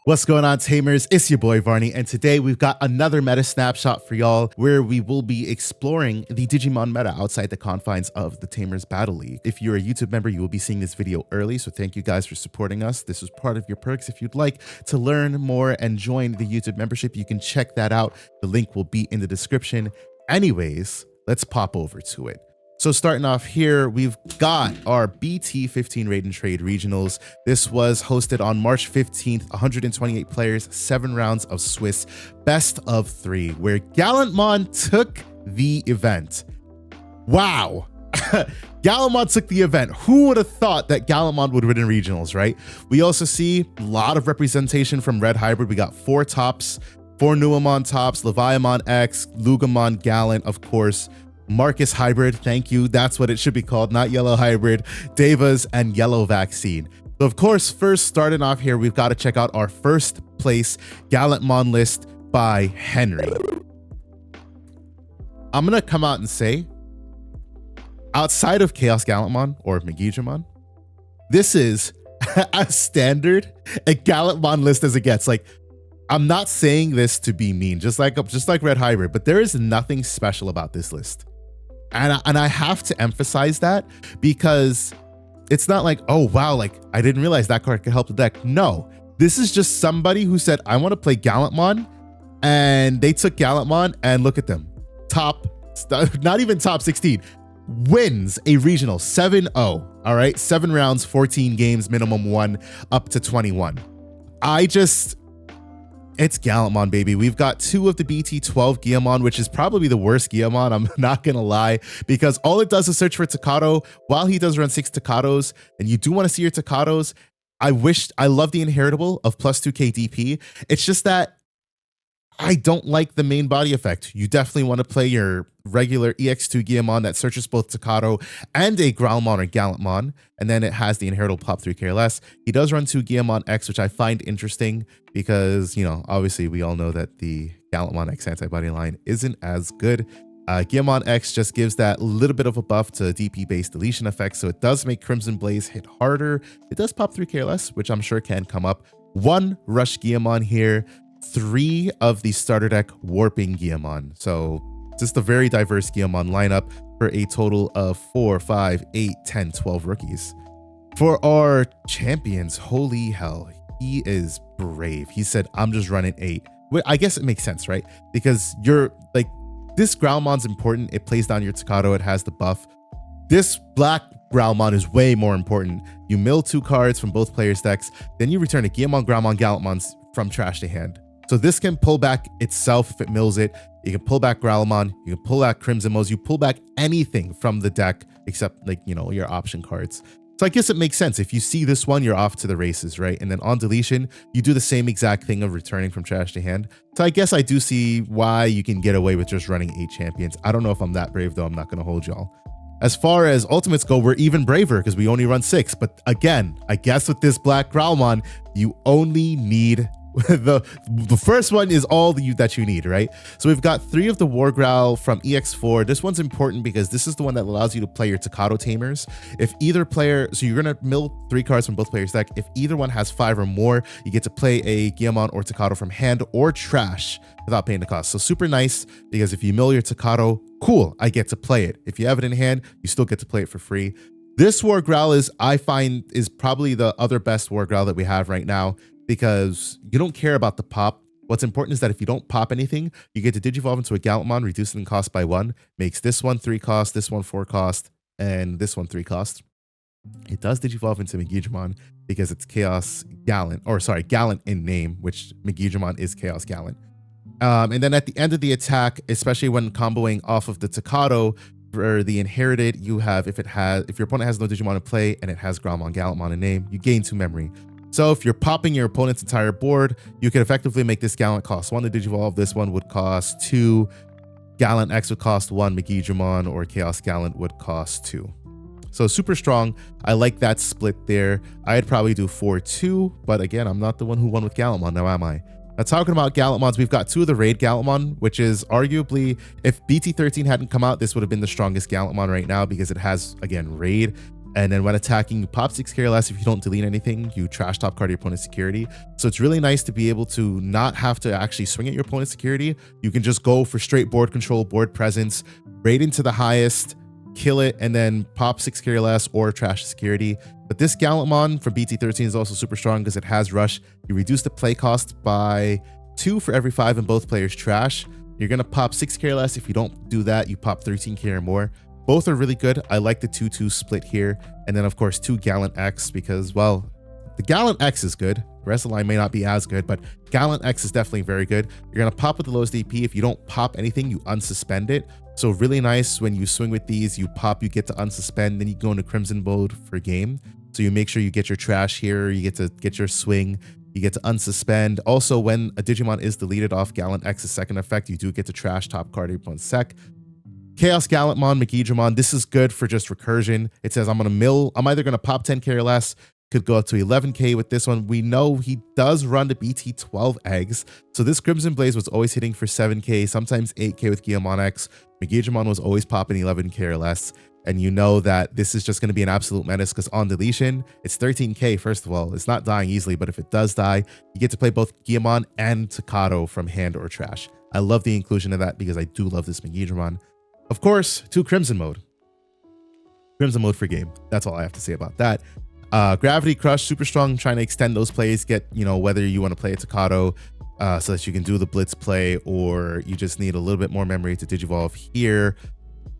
What's going on, Tamers? It's your boy Varney, and today we've got another meta snapshot for y'all where we will be exploring the Digimon meta outside the confines of the Tamers Battle League. If you're a YouTube member, you will be seeing this video early, so thank you guys for supporting us. This is part of your perks. If you'd like to learn more and join the YouTube membership, you can check that out. The link will be in the description. Anyways, let's pop over to it. So starting off here, we've got our BT15 Raid and Trade Regionals. This was hosted on March 15th, 128 players, 7 rounds of Swiss best of 3, where Gallantmon took the event. Wow. Gallantmon took the event. Who would have thought that Gallantmon would win in regionals, right? We also see a lot of representation from Red Hybrid. We got 4 tops, 4 Nuamon tops, Leviamon X, Lugamon Gallant, of course, Marcus Hybrid, thank you. That's what it should be called, not Yellow Hybrid, Devas, and Yellow Vaccine. So of course, first starting off here, we've got to check out our first place Gallantmon list by Henry. I'm going to come out and say, outside of Chaos Gallantmon or Digimon, this is as standard a Gallantmon list as it gets. Like, I'm not saying this to be mean, just like Red Hybrid, but there is nothing special about this list. And I have to emphasize that because it's not like, oh, wow, like I didn't realize that card could help the deck. No, this is just somebody who said, I want to play Gallantmon, and they took Gallantmon and look at them. Not even top 16, wins a regional 7-0. All right, 7 rounds, 14 games, minimum 1, up to 21. It's Gallantmon, baby. We've got 2 of the BT12 Guillamon, which is probably the worst Guillamon, I'm not gonna lie, because all it does is search for Takato. While he does run 6 Takatos, and you do want to see your Takatos, I love the inheritable of +2k DP. It's just that I don't like the main body effect. You definitely want to play your regular EX2 Guillamon that searches both Takato and a Growlmon or Gallantmon, and then it has the inheritable pop 3k or less. He does run 2 Guillamon X, which I find interesting because, you know, obviously we all know that the Gallantmon X antibody line isn't as good. Guillamon X just gives that little bit of a buff to DP-based deletion effects, so it does make Crimson Blaze hit harder. It does pop 3k or less, which I'm sure can come up. 1 Rush Guillamon here. 3 of the starter deck Warping Guillamon. So just a very diverse Guillamon lineup for a total of 4, 5, 8, 10, 12 rookies. For our champions, holy hell, he is brave. He said, I'm just running 8. I guess it makes sense, right? Because you're like, this Growlmon's important. It plays down your Takato. It has the buff. This black Growlmon is way more important. You mill 2 cards from both players' decks. Then you return a Guillamon, Growlmon, Gallantmons from trash to hand. So this can pull back itself if it mills it. You can pull back Growlmon, you can pull back Crimson Mos, you pull back anything from the deck except, like, you know, your option cards. So I guess it makes sense. If you see this one, you're off to the races, right? And then on deletion, you do the same exact thing of returning from trash to hand. So I guess I do see why you can get away with just running 8 champions. I don't know if I'm that brave though. I'm not going to hold y'all. As far as ultimates go, we're even braver because we only run 6. But again, I guess with this black Growlmon, you only need the first one is all that you need, right? So we've got 3 of the War Growl from EX4. This one's important because this is the one that allows you to play your Takato Tamers. If either player, so you're gonna mill 3 cards from both players' deck. If either one has 5 or more, you get to play a Guillamon or Takato from hand or trash without paying the cost. So super nice because if you mill your Takato, cool, I get to play it. If you have it in hand, you still get to play it for free. This War Growl I find is probably the other best War Growl that we have right now, because you don't care about the pop. What's important is that if you don't pop anything, you get to Digivolve into a Gallantmon, reduce it in cost by 1, makes this one 3 cost, this one 4 cost, and this one 3 cost. It does Digivolve into Digimon because it's Chaos Gallant, or sorry, Gallant in name, which Digimon is Chaos Gallant. And then at the end of the attack, especially when comboing off of the Takato, for the inherited, you have, if your opponent has no Digimon in play and it has Growlmon, Gallantmon in name, you gain 2 memory. So if you're popping your opponent's entire board, you can effectively make this Gallant cost 1 to Digivolve. This one would cost 2. Gallant X would cost 1. Digimon or Chaos Gallant would cost 2. So super strong. I like that split there. I'd probably do 4-2, but again, I'm not the one who won with Gallantmon, now am I? Now, talking about Gallantmons, we've got 2 of the Raid Gallantmon, which is arguably, if BT13 hadn't come out, this would have been the strongest Gallantmon right now because it has, again, Raid. And then when attacking, you pop 6k or less. If you don't delete anything, you trash top card your opponent's security. So it's really nice to be able to not have to actually swing at your opponent's security. You can just go for straight board control, board presence, raid into the highest, kill it, and then pop 6k or less or trash security. But this Gallantmon from BT13 is also super strong because it has rush. You reduce the play cost by 2 for every 5 in both players' trash. You're going to pop 6k or less. If you don't do that, you pop 13k or more. Both are really good. I like the 2-2 split here. And then, of course, 2 Gallant X because, well, the Gallant X is good. The rest of the line may not be as good, but Gallant X is definitely very good. You're going to pop with the lowest DP. If you don't pop anything, you unsuspend it. So really nice when you swing with these, you pop, you get to unsuspend, then you go into Crimson mode for game. So you make sure you get your trash here, you get to get your swing, you get to unsuspend. Also, when a Digimon is deleted off Gallant X's second effect, you do get to trash top card your opponent's sec. Chaos Gallantmon, Megidramon, this is good for just recursion. It says I'm either gonna pop 10k or less, could go up to 11k with this one. We know he does run the BT12 eggs. So this Crimson Blaze was always hitting for 7k, sometimes 8k with Guillamon X. Megidramon was always popping 11k or less. And you know that this is just going to be an absolute menace because on deletion, it's 13k, first of all. It's not dying easily, but if it does die, you get to play both Guillamon and Takato from hand or trash. I love the inclusion of that because I do love this Megidramon. Of course, 2 Crimson mode. Crimson mode for game. That's all I have to say about that. Gravity Crush, super strong, trying to extend those plays, get, whether you want to play a Takato so that you can do the blitz play or you just need a little bit more memory to Digivolve here.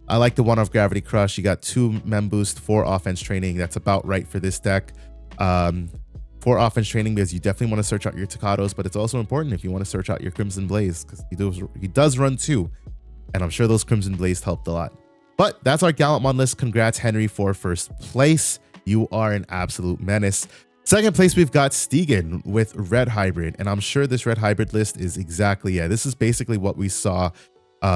I like the one-off Gravity Crush. You got 2 Mem Boost, 4 offense training. That's about right for this deck. 4 offense training because you definitely want to search out your Takatos, but it's also important if you want to search out your Crimson Blaze because he does run 2. And I'm sure those Crimson Blaze helped a lot. But that's our Gallantmon list. Congrats, Henry, for first place. You are an absolute menace. Second place, we've got Stegan with Red Hybrid. And I'm sure this Red Hybrid list is exactly, this is basically what we saw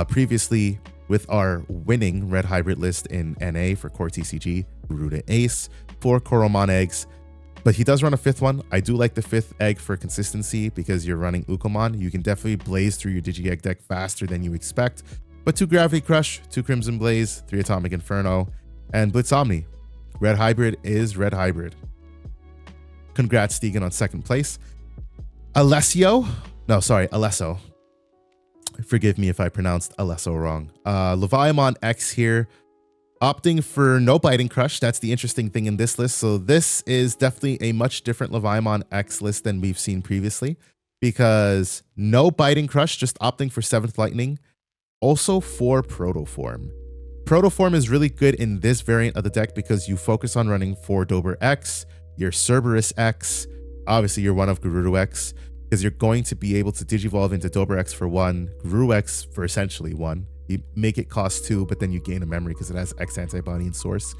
previously with our winning Red Hybrid list in NA for Core TCG, Garuda Ace, 4 Koromon eggs. But he does run a 5th one. I do like the 5th egg for consistency because you're running Ukomon. You can definitely blaze through your DigiEgg deck faster than you expect. But 2 Gravity Crush, 2 Crimson Blaze, 3 Atomic Inferno, and Blitz Omni. Red Hybrid is Red Hybrid. Congrats, Stegan, on second place. Alesso. Forgive me if I pronounced Alesso wrong. Leviamon X here, opting for no Biting Crush. That's the interesting thing in this list. So this is definitely a much different Leviamon X list than we've seen previously because no Biting Crush, just opting for 7th Lightning. Also for Protoform. Protoform is really good in this variant of the deck because you focus on running 4 Dober X, your Cerberus X, obviously your one of Garuda X, because you're going to be able to Digivolve into Dober X for 1, Guru X for essentially 1. You make it cost 2, but then you gain a memory because it has X antibody and source.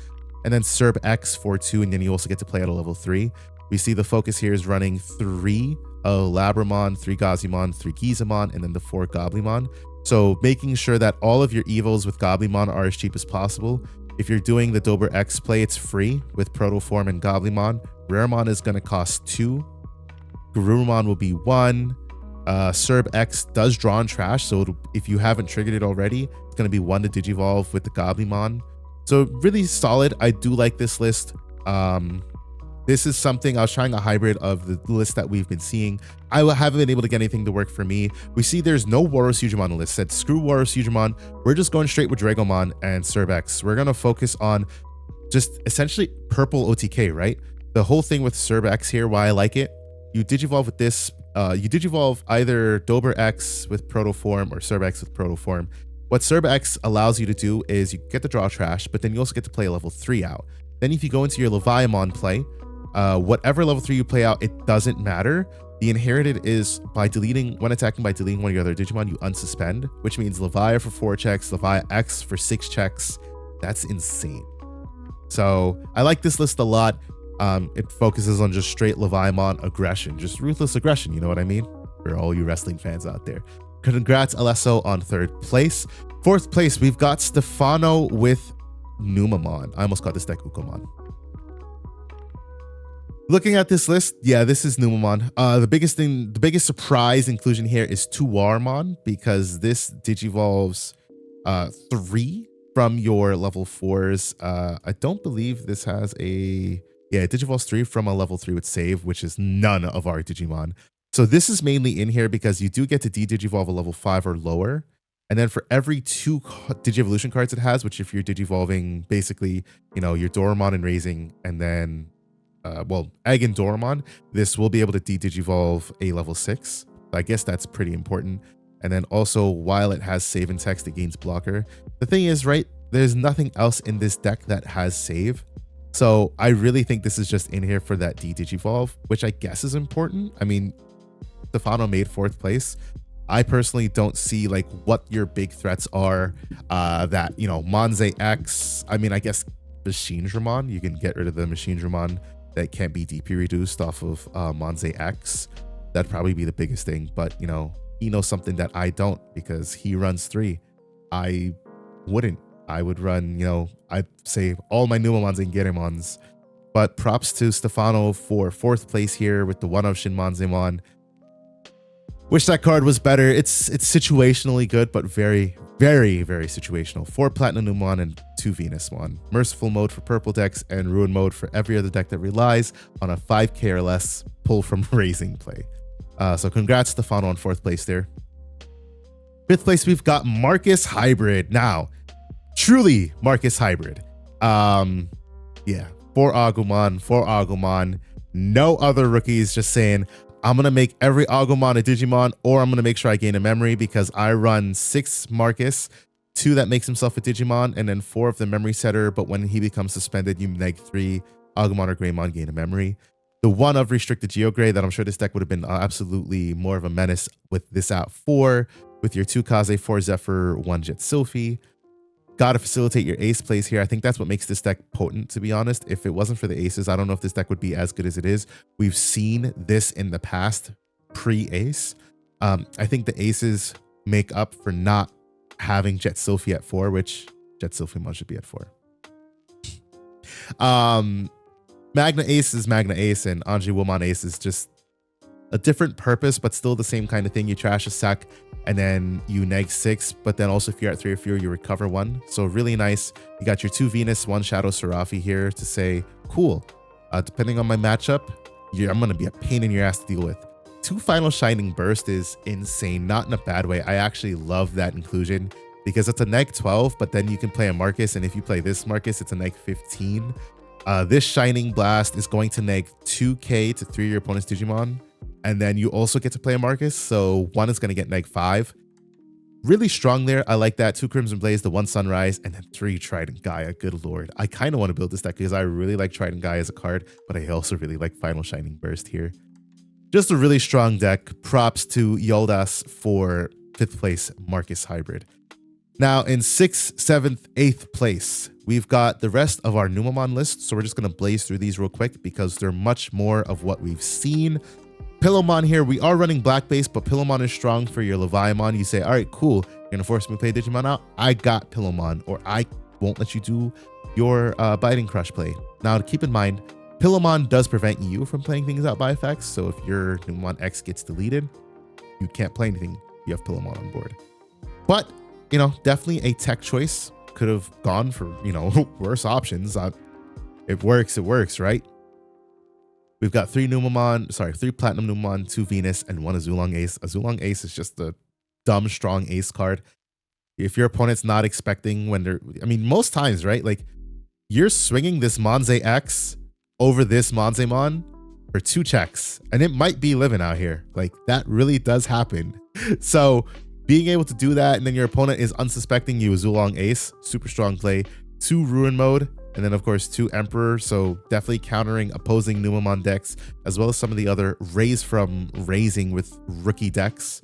And then Cerb X for 2, and then you also get to play at a level 3. We see the focus here is running 3 Labramon, 3 Gazimon, 3 Gizamon, and then the 4 Goblimon. So making sure that all of your evos with Goblimon are as cheap as possible. If you're doing the Dober X play, it's free with Protoform and Goblimon. Raremon is going to cost 2. Garurumon will be 1. Cerb X does draw on trash, so if you haven't triggered it already, it's going to be 1 to Digivolve with the Goblimon. So really solid. I do like this list. This is something, I was trying a hybrid of the list that we've been seeing. I haven't been able to get anything to work for me. We see there's no Waros Yujimon on the list. Said screw Waros Yujimon. We're just going straight with Dragomon and Cerb X. We're going to focus on just essentially purple OTK, right? The whole thing with Cerb X here, why I like it, you Digivolve with this. You Digivolve either Dober X with Protoform or Cerb X with Protoform. What Cerb X allows you to do is you get the draw trash, but then you also get to play a level 3 out. Then if you go into your Leviamon play, whatever level 3 you play out, it doesn't matter. The inherited is by deleting, when attacking by deleting one of your other Digimon, you unsuspend, which means Levia for 4 checks, Levia X for 6 checks. That's insane. So I like this list a lot. It focuses on just straight Leviamon aggression, just ruthless aggression, you know what I mean? For all you wrestling fans out there. Congrats, Alesso, on 3rd place. 4th place, we've got Stefano with Numamon. I almost got this deck Ukomon. Looking at this list, yeah, this is Numamon. The biggest surprise inclusion here is 2 Warmon because this Digivolves 3 from your level 4s. I don't believe this has a... Yeah, Digivolves 3 from a level 3 with save, which is none of our Digimon. So this is mainly in here because you do get to de-Digivolve a level 5 or lower. And then for every 2 Digi-Evolution cards it has, which if you're Digivolving basically, your Doramon and Raising, and then, Egg and Doramon, this will be able to de-Digivolve a level 6. So I guess that's pretty important. And then also, while it has save and text, it gains blocker. The thing is, right, there's nothing else in this deck that has save. So I really think this is just in here for that de-Digivolve, which I guess is important. I mean, Stefano made 4th place. I personally don't see like what your big threats are. That, Monze X, I mean, I guess Machine Dramon, you can get rid of the Machine Dramon that can't be DP reduced off of Monze X. That'd probably be the biggest thing. But, he knows something that I don't because he runs 3. I wouldn't. I would run, I'd say all my Numamons and Gerimons. But props to Stefano for 4th place here with the one of Shinmonzemon. Wish that card was better. It's situationally good, but very, very, very situational. 4 Platinum Numamon and 2 Venusmon. Merciful mode for purple decks and Ruin mode for every other deck that relies on a 5k or less pull from Raising play. So congrats, Stefano, on 4th place there. 5th place, we've got Marcus Hybrid. Now, truly Marcus Hybrid. Yeah, 4 Agumon, no other rookies, just saying, I'm going to make every Agumon a Digimon, or I'm going to make sure I gain a memory because I run 6 Marcus, 2 that makes himself a Digimon, and then 4 of the memory setter, but when he becomes suspended, you neg 3 Agumon or Greymon gain a memory. The one of Restricted Geogray that I'm sure this deck would have been absolutely more of a menace with this at 4, with your 2 Kaze, 4 Zephyr, 1 Jet Sylphie. Gotta facilitate your ace plays here. I think that's what makes this deck potent, to be honest. If it wasn't for the aces, I don't know if this deck would be as good as it is. We've seen this in the past, pre-ace. I think the aces make up for not having Jet Sylphie at 4, which Jet Sylphie should be at 4. Magna Ace is Magna Ace, and Anji Woman Ace is just a different purpose, but still the same kind of thing. You trash a sack, and then you neg 6, but then also if you're at 3 or fewer, you recover 1. So really nice. You got your 2 Venus, 1 Shadow Seraphi here to say, cool. Depending on my matchup, I'm going to be a pain in your ass to deal with. 2 Final Shining Burst is insane, not in a bad way. I actually love that inclusion because it's a neg 12, but then you can play a Marcus, and if you play this Marcus, it's a neg 15. This Shining Blast is going to neg 2k to 3 of your opponent's Digimon. And then you also get to play a Marcus, so 1 is going to get neg 5. Really strong there. I like that. 2 Crimson Blaze, the 1 Sunrise, and then 3 Trident Gaia. Good lord. I kind of want to build this deck because I really like Trident Gaia as a card, but I also really like Final Shining Burst here. Just a really strong deck. Props to Yoldas for 5th place Marcus Hybrid. Now in 6th, 7th, 8th place, we've got the rest of our Numamon list. So we're just going to blaze through these real quick because they're much more of what we've seen. Pillowmon here, we are running black base, but Pillowmon is strong for your Leviamon. You say, all right, cool. You're going to force me to play Digimon out? I got Pillowmon, or I won't let you do your Biting Crush play. Now, to keep in mind, Pillowmon does prevent you from playing things out by effects. So if your Numamon X gets deleted, you can't play anything. You have Pillowmon on board. But, definitely a tech choice. Could have gone for, worse options. It works, right? We've got 3 Platinum Numamon, 2 Venus, and 1 Azulong Ace. Azulong Ace is just a dumb, strong ace card. If your opponent's not expecting most times, right? Like, you're swinging this Monze X over this Monzemon for 2 checks, and it might be living out here. Like, that really does happen. So, being able to do that, and then your opponent is unsuspecting you Azulong Ace, super strong play. 2 Ruin mode, and then, of course, 2 Emperor, so definitely countering opposing Numamon decks, as well as some of the other Raise from Raising with rookie decks.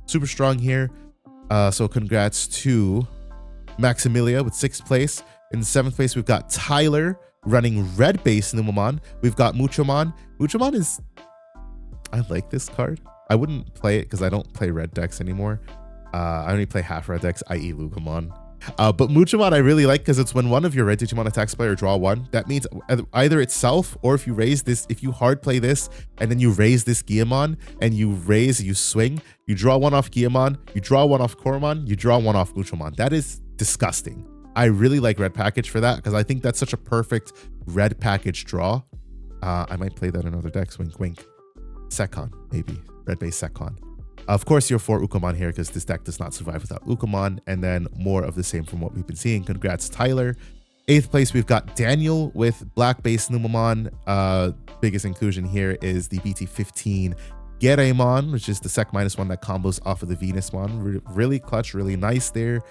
Super strong here. So congrats to Maximilia with 6th place. In 7th place, we've got Tyler running red base Numamon. We've got Muchomon. Muchomon is... I like this card. I wouldn't play it because I don't play red decks anymore. I only play half red decks, i.e. Lugomon. But Muchomon I really like because it's when one of your red Digimon attacks player draw 1. That means either itself, or if you raise this, if you hard play this and then you raise this Guillemon and you swing, you draw 1 off Guillemon, you draw 1 off Koromon, you draw 1 off Muchomon. That is disgusting. I really like red package for that because I think that's such a perfect red package draw. I might play that in other decks, wink wink. Sekon, maybe. Red base Sekon. Of course, you're for Ukomon here because this deck does not survive without Ukomon, and then more of the same from what we've been seeing. Congrats, Tyler. 8th place, we've got Daniel with black base Numamon. Biggest inclusion here is the BT15 Gereimon, which is the Sec -1 that combos off of the Venusmon. Really clutch, really nice there.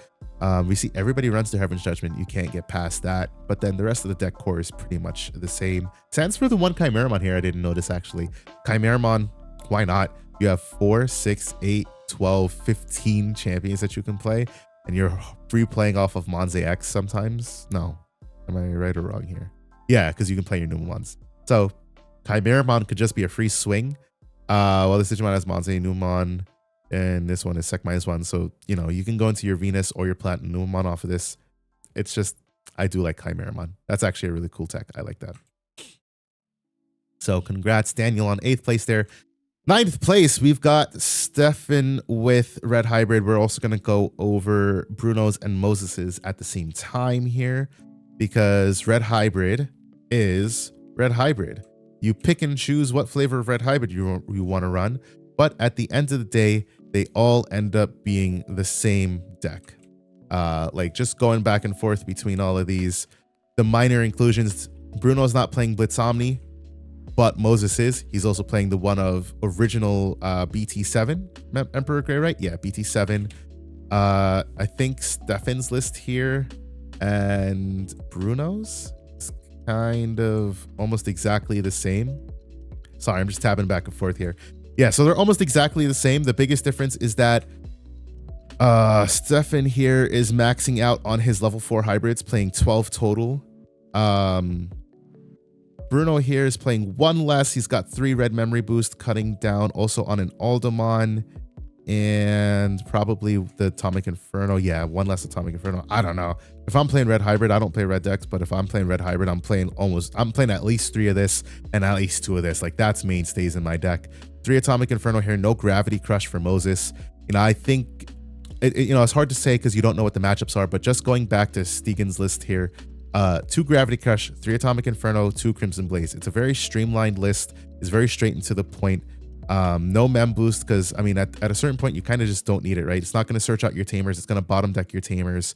We see everybody runs to Heaven's Judgment. You can't get past that. But then the rest of the deck core is pretty much the same. Sans for the one Chimeramon here, I didn't notice actually. Chimeramon, why not? You have 4, 6, 8, 12, 15 champions that you can play. And you're free playing off of Monze X sometimes. No. Am I right or wrong here? Yeah, because you can play your new ones. So Chimeramon could just be a free swing. Well, this Digimon has Monze Numon, and this one is Sec -1. So, you know, you can go into your Venus or your Platinum Numon off of this. It's just, I do like Chimeramon. That's actually a really cool tech. I like that. So congrats, Daniel, on 8th place there. 9th place, we've got Stefan with Red Hybrid. We're also going to go over Bruno's and Moses's at the same time here because Red Hybrid is Red Hybrid. You pick and choose what flavor of Red Hybrid you want to run, but at the end of the day, they all end up being the same deck. Like just going back and forth between all of these. The minor inclusions, Bruno's not playing Blitz Omni, but Moses is. He's also playing the one of original BT7 Emperor Grey, right? Yeah, BT7. I think Stefan's list here and Bruno's is kind of almost exactly the same. Sorry, I'm just tabbing back and forth here. Yeah, so they're almost exactly the same. The biggest difference is that Stefan here is maxing out on his level 4 hybrids, playing 12 total. Bruno here is playing 1 less. He's got 3 red memory boost, cutting down also on an Aldermon and probably the Atomic Inferno. Yeah, 1 less Atomic Inferno. I don't know. If I'm playing red hybrid, I don't play red decks, but if I'm playing red hybrid, I'm playing at least 3 of this and at least 2 of this. Like that's mainstays in my deck. 3 Atomic Inferno here, no Gravity Crush for Moses. You know, I think it's hard to say because you don't know what the matchups are, but just going back to Stegan's list here, 2 Gravity Crush, 3 Atomic Inferno, 2 Crimson Blaze. It's a very streamlined list. It's very straight and to the point. No mem boost because, I mean, at a certain point, you kind of just don't need it, right? It's not going to search out your Tamers. It's going to bottom deck your Tamers.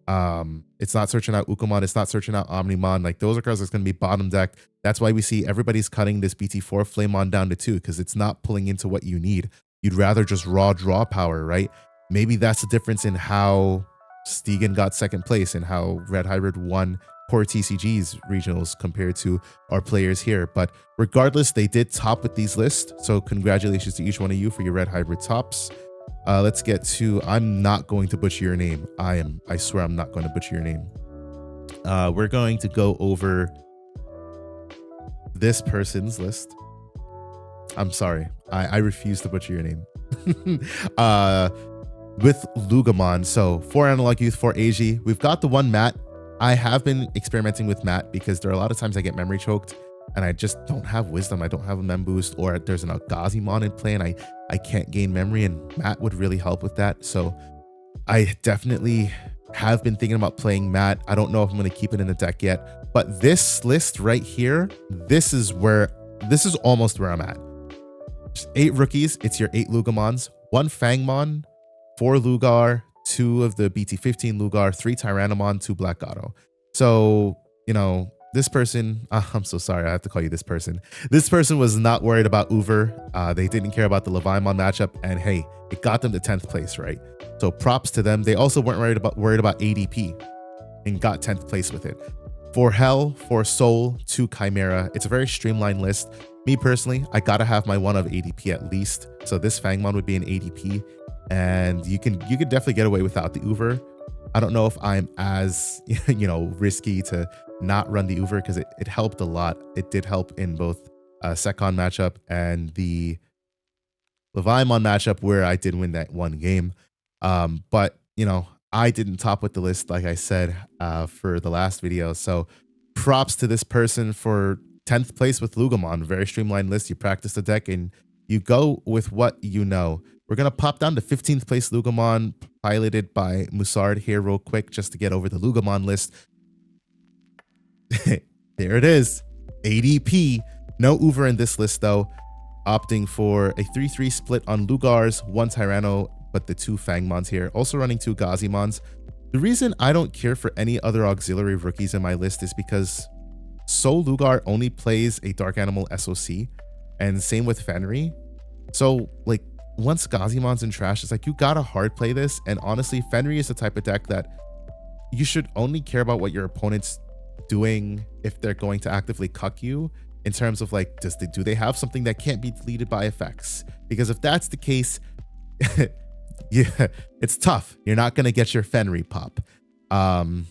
It's not searching out Ukomon. It's not searching out Omnimon. Like, those are cards that's going to be bottom decked. That's why we see everybody's cutting this BT4 Flamemon down to 2 because it's not pulling into what you need. You'd rather just raw draw power, right? Maybe that's the difference in how Stegan got 2nd place and how Red Hybrid won Core TCG's regionals compared to our players here. But regardless, they did top with these lists. So congratulations to each one of you for your Red Hybrid tops. Let's get to, I'm not going to butcher your name. I swear I'm not going to butcher your name. We're going to go over this person's list. I'm sorry. I refuse to butcher your name. With Lugamon. So 4 Analog Youth, 4 AG. We've got the 1 Matt. I have been experimenting with Matt because there are a lot of times I get memory choked and I just don't have wisdom. I don't have a mem boost, or there's an Algazimon in play and I can't gain memory, and Matt would really help with that. So I definitely have been thinking about playing Matt. I don't know if I'm going to keep it in the deck yet, but this list right here, this is almost where I'm at. Just 8 rookies. It's your 8 Lugamons, 1 Fangmon, 4 Lugar, 2 of the BT15 Lugar, 3 Tyrannomon, 2 Black Gato. So, you know, this person, I'm so sorry, I have to call you this person. This person was not worried about Uber. They didn't care about the Leviamon matchup, and hey, it got them to 10th place, right? So props to them. They also weren't worried about ADP and got 10th place with it. 4 Hell, 4 Soul, 2 Chimera. It's a very streamlined list. Me personally, I gotta have my 1 of ADP at least. So this Fangmon would be an ADP. And you could definitely get away without the Uber. I don't know if I'm as, you know, risky to not run the Uber because it helped a lot. It did help in both Sekon matchup and the Leviamon matchup where I did win that 1 game. But, you know, I didn't top with the list, like I said, for the last video. So props to this person for 10th place with Lugamon. Very streamlined list. You practice the deck and you go with what you know. We're going to pop down to 15th place Lugamon, piloted by Musard here real quick, just to get over the Lugamon list. There it is. ADP. No Uber in this list, though. Opting for a 3-3 split on Lugars, 1 Tyranno, but the 2 Fangmons here. Also running 2 Gazimons. The reason I don't care for any other auxiliary rookies in my list is because Soul Lugar only plays a Dark Animal SOC, and same with Fenry. So, like, once Gazimon's in trash, it's like, you gotta hard play this. And honestly, Fenry is the type of deck that you should only care about what your opponent's doing if they're going to actively cuck you, in terms of like, do they have something that can't be deleted by effects? Because if that's the case, yeah, it's tough. You're not gonna get your Fenry pop. I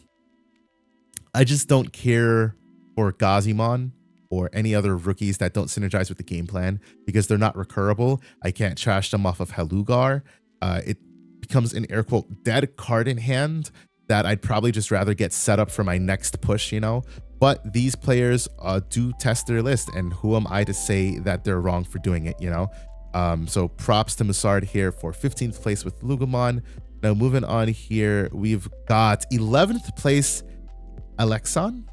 just don't care for Gazimon or any other rookies that don't synergize with the game plan, because they're not recurable. I can't trash them off of Halugar. It becomes an air quote dead card in hand that I'd probably just rather get set up for my next push, you know? But these players do test their list, and who am I to say that they're wrong for doing it, you know? So props to Musard here for 15th place with Lugamon. Now moving on here, we've got 11th place Alexon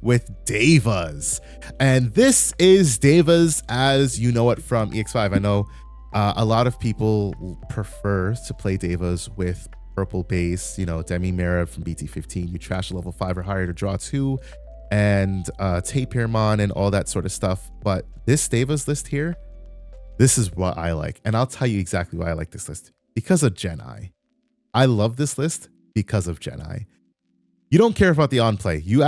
with Devas. And this is Devas as you know it from EX5. I know a lot of people prefer to play Devas with purple base, you know, Demi Mera from BT15. You trash level 5 or higher to draw 2, and Tapirmon and all that sort of stuff. But this Devas list here, this is what I like. And I'll tell you exactly why I like this list. Because of Genai. I love this list because of Genai. You don't care about the on-play. You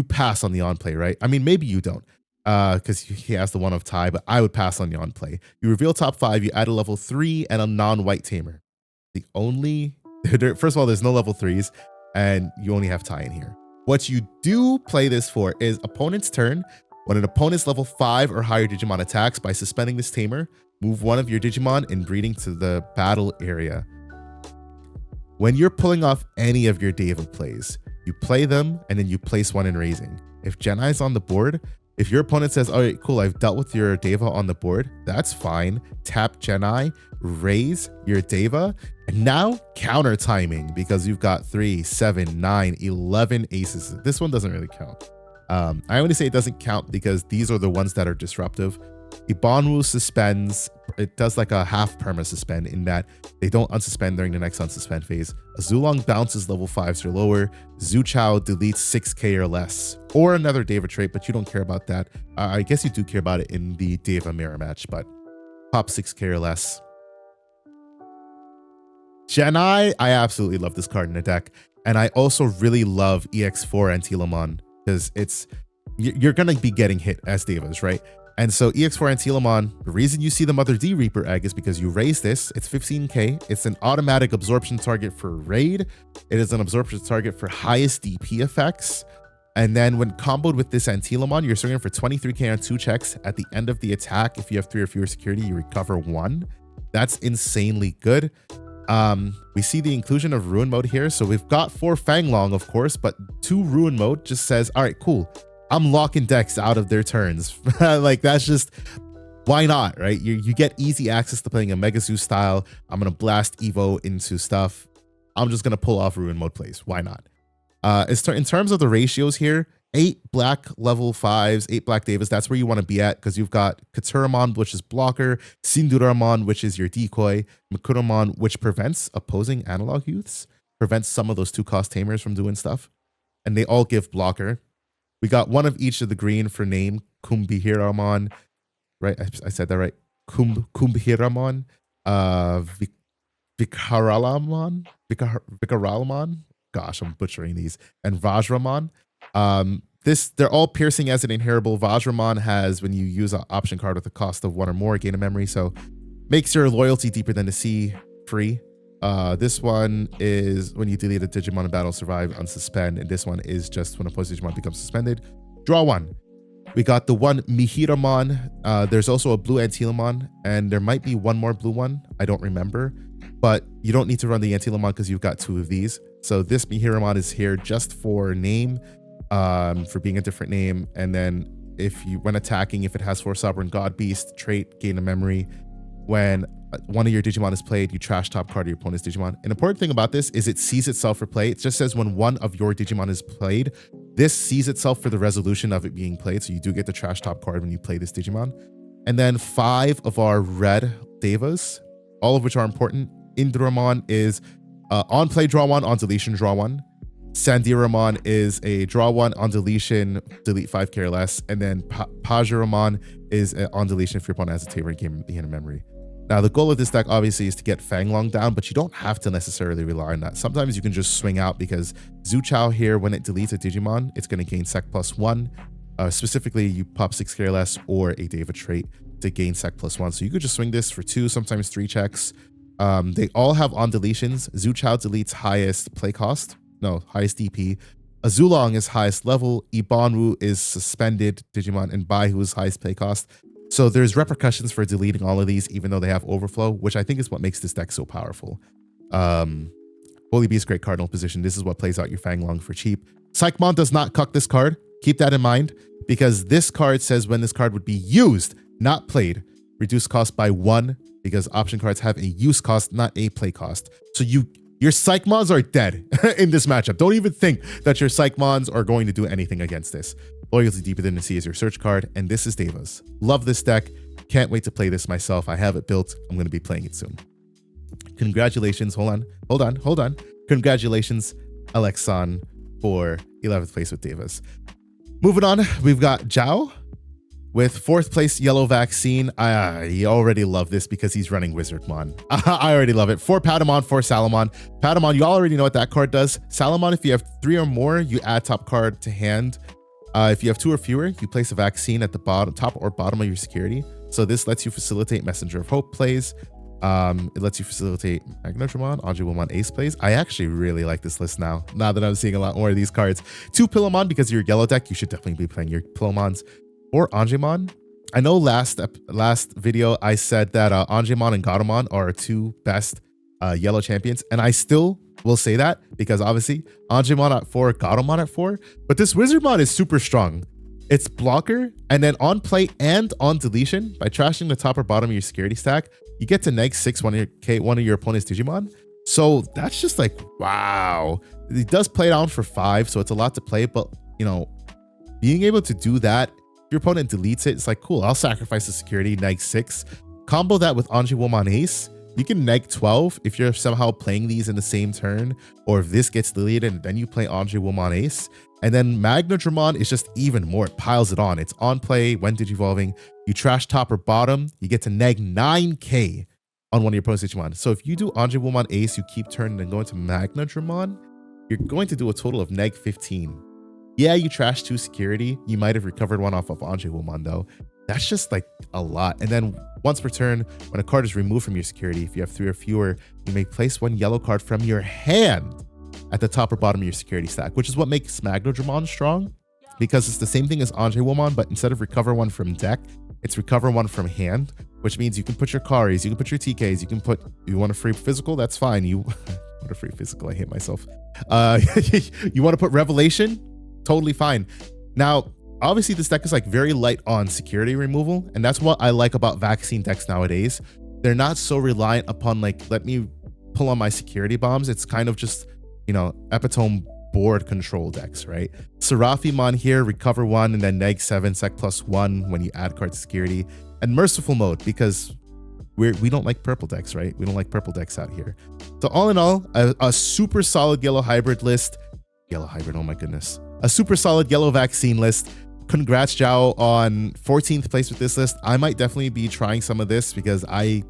pass on the on-play, right? I mean, maybe you don't, because he has the one of tie, but I would pass on the on-play. You reveal top 5, you add a level 3 and a non-white tamer. The only, first of all, there's no level 3s, and you only have tie in here. What you do play this for is opponent's turn. When an opponent's level 5 or higher Digimon attacks, by suspending this tamer, move one of your Digimon and breeding to the battle area. When you're pulling off any of your Deva plays, you play them and then you place one in raising. If Genai's on the board, if your opponent says, all right, cool, I've dealt with your Deva on the board, that's fine. Tap Genai, raise your Deva, and now counter timing, because you've got 3, 7, 9, 11 aces. This one doesn't really count. I only say it doesn't count because these are the ones that are disruptive. Ibanwu suspends. It does like a half perma suspend in that they don't unsuspend during the next unsuspend phase. Azulong bounces level 5s or lower. Zuchao deletes 6k or less. Or another Deva trait, but you don't care about that. I guess you do care about it in the Deva mirror match, but pop 6k or less. Genai, I absolutely love this card in the deck. And I also really love EX4 Antilamon, because you're going to be getting hit as Devas, right? And so EX4 Antilamon, the reason you see the Mother D Reaper egg is because you raise this. It's 15k. It's an automatic absorption target for raid. It is an absorption target for highest DP effects. And then when comboed with this Antilamon, you're swinging for 23k on 2 checks. At the end of the attack, if you have 3 or fewer security, you recover 1. That's insanely good. We see the inclusion of Ruin Mode here. So we've got 4 Fanglong, of course, but 2 Ruin Mode just says, all right, cool. I'm locking decks out of their turns. Like, that's just, why not, right? You get easy access to playing a Mega Zoo style. I'm going to blast Evo into stuff. I'm just going to pull off Ruin Mode plays. Why not? In terms of the ratios here, 8 black level 5s, 8 black Devas, that's where you want to be at, because you've got Katuramon, which is blocker, Sinduramon, which is your decoy, Makuramon, which prevents opposing analog youths, prevents some of those 2-cost tamers from doing stuff, and they all give blocker. We got one of each of the green for name, Kumbihiramon, right? I said that right. Kumbihiramon, Vikaralamon. Gosh, I'm butchering these. And Vajramon. They're all piercing as an inheritable. Vajramon has, when you use an option card with a cost of 1 or more, gain a memory, so makes your loyalty deeper than the sea free. This one is when you delete a Digimon in battle, survive, unsuspend, and this one is just when a opposing Digimon becomes suspended. Draw 1. We got the one Mihiramon. There's also a blue Antilamon, and there might be one more blue one. I don't remember, but you don't need to run the Antilamon because you've got 2 of these. So this Mihiramon is here just for name, for being a different name, and then when attacking, if it has 4 Sovereign God Beast trait, gain a memory. when one of your Digimon is played, you trash top card of your opponent's Digimon. An important thing about this is it sees itself for play. It just says when one of your Digimon is played, this sees itself for the resolution of it being played. So you do get the trash top card when you play this Digimon. And then 5 of our red Devas, all of which are important. Induramon is on play, draw 1, on deletion, draw 1. Sandiramon is a draw 1, on deletion, delete 5 care less. And then Pajuramon is on deletion if your opponent has a Tamer game at the end of memory. Now, the goal of this deck obviously is to get Fanglong down, but you don't have to necessarily rely on that. Sometimes you can just swing out because Zuchao here, when it deletes a Digimon, it's going to gain Sec +1. Specifically, you pop 6 care less or a Deva trait to gain Sec +1. So you could just swing this for 2, sometimes 3 checks. They all have on deletions. Zuchao deletes highest play cost. No, highest DP. Azulong is highest level. Ibanwu is suspended Digimon, and Baihu is highest play cost. So there's repercussions for deleting all of these, even though they have overflow, which I think is what makes this deck so powerful. Holy Beast, great cardinal position. This is what plays out your Fanglong for cheap. Psychmon does not cuck this card. Keep that in mind, because this card says when this card would be used, not played. Reduce cost by 1, because option cards have a use cost, not a play cost. So your Psychmons are dead in this matchup. Don't even think that your Psychmons are going to do anything against this. Loyalty Deeper Than the Sea is your search card, and this is Devas. Love this deck. Can't wait to play this myself. I have it built. I'm going to be playing it soon. Congratulations. Hold on. Congratulations, Alexon, for 11th place with Devas. Moving on, we've got Zhao with 4th place Yellow Vaccine. I already love this because he's running Wizardmon. I already love it. 4 Patamon, 4 Salamon. Patamon, you already know what that card does. Salamon, if you have 3 or more, you add top card to hand. If you have 2 or fewer, you place a vaccine at the top or bottom of your security. So this lets you facilitate Messenger of Hope plays. It lets you facilitate Magnodramon, Anjouwomon Ace plays. I actually really like this list now that I'm seeing a lot more of these cards. 2 Pillowmon, because of your yellow deck, you should definitely be playing your Pillowmons. Or Anjumon. I know last video I said that Anjumon and Gatomon are our 2 best yellow champions, and I still will say that because obviously Anjumon at 4, Gatomon at 4, but this Wizardmon is super strong. It's blocker, and then on play and on deletion, by trashing the top or bottom of your security stack, you get to -6 one of your opponent's Digimon. So that's just like, wow. It does play down for 5, so it's a lot to play, but you know, being able to do that, your opponent deletes it, it's like, cool, I'll sacrifice the security, -6. Combo that with Anjouwomon Ace, you can -12 if you're somehow playing these in the same turn, or if this gets deleted and then you play Anjouwomon Ace. And then Magnodramon is just even more, it piles it on. It's on play when Digivolving. You trash top or bottom, you get to -9k on one of your opponent's Digimon. So if you do Anjouwomon Ace, you keep turning and going to Magnodramon, you're going to do a total of -15. Yeah, you trash 2 security. You might have recovered 1 off of Anjouwomon though. That's just like a lot. And then once per turn, when a card is removed from your security, if you have 3 or fewer, you may place 1 yellow card from your hand at the top or bottom of your security stack, which is what makes Magnodramon strong, because it's the same thing as Anjouwomon, but instead of recover 1 from deck, it's recover 1 from hand, which means you can put your Karis, you can put your TKs, you want a free physical, that's fine. You want a free physical, I hate myself. You want to put Revelation? Totally fine. Now, obviously this deck is like very light on security removal, and that's what I like about vaccine decks nowadays. They're not so reliant upon like, let me pull on my security bombs. It's kind of just, you know, epitome board control decks, right? Seraphimon here, recover 1 and then -7 sec +1 when you add card security. And merciful mode, because we don't like purple decks, right? We don't like purple decks out here. So all in all, a super solid yellow hybrid list. Yellow hybrid, oh my goodness. A super solid yellow vaccine list. Congrats, Zhao, on 14th place with this list. I might definitely be trying some of this because I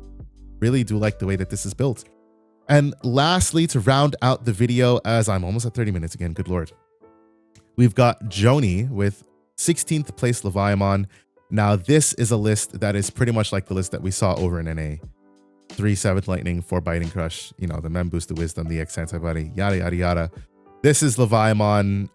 really do like the way that this is built. And lastly, to round out the video, as I'm almost at 30 minutes again, good lord, we've got Joni with 16th place Leviamon. Now, this is a list that is pretty much like the list that we saw over in NA. 3 7th Lightning, 4 Biting Crush, you know, the Mem Boost, the Wisdom, the X Antibody, yada, yada, yada. This is Leviamon,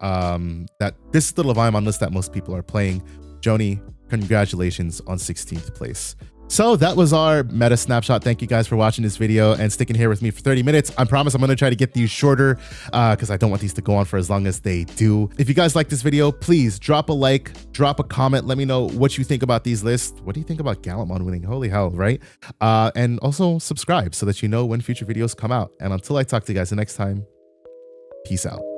this is the Leviamon list that most people are playing. Joni, congratulations on 16th place. So that was our meta snapshot. Thank you guys for watching this video and sticking here with me for 30 minutes. I promise I'm going to try to get these shorter because I don't want these to go on for as long as they do. If you guys like this video, please drop a like, drop a comment. Let me know what you think about these lists. What do you think about Gallantmon winning? Holy hell, right? And also subscribe so that you know when future videos come out. And until I talk to you guys the next time, peace out.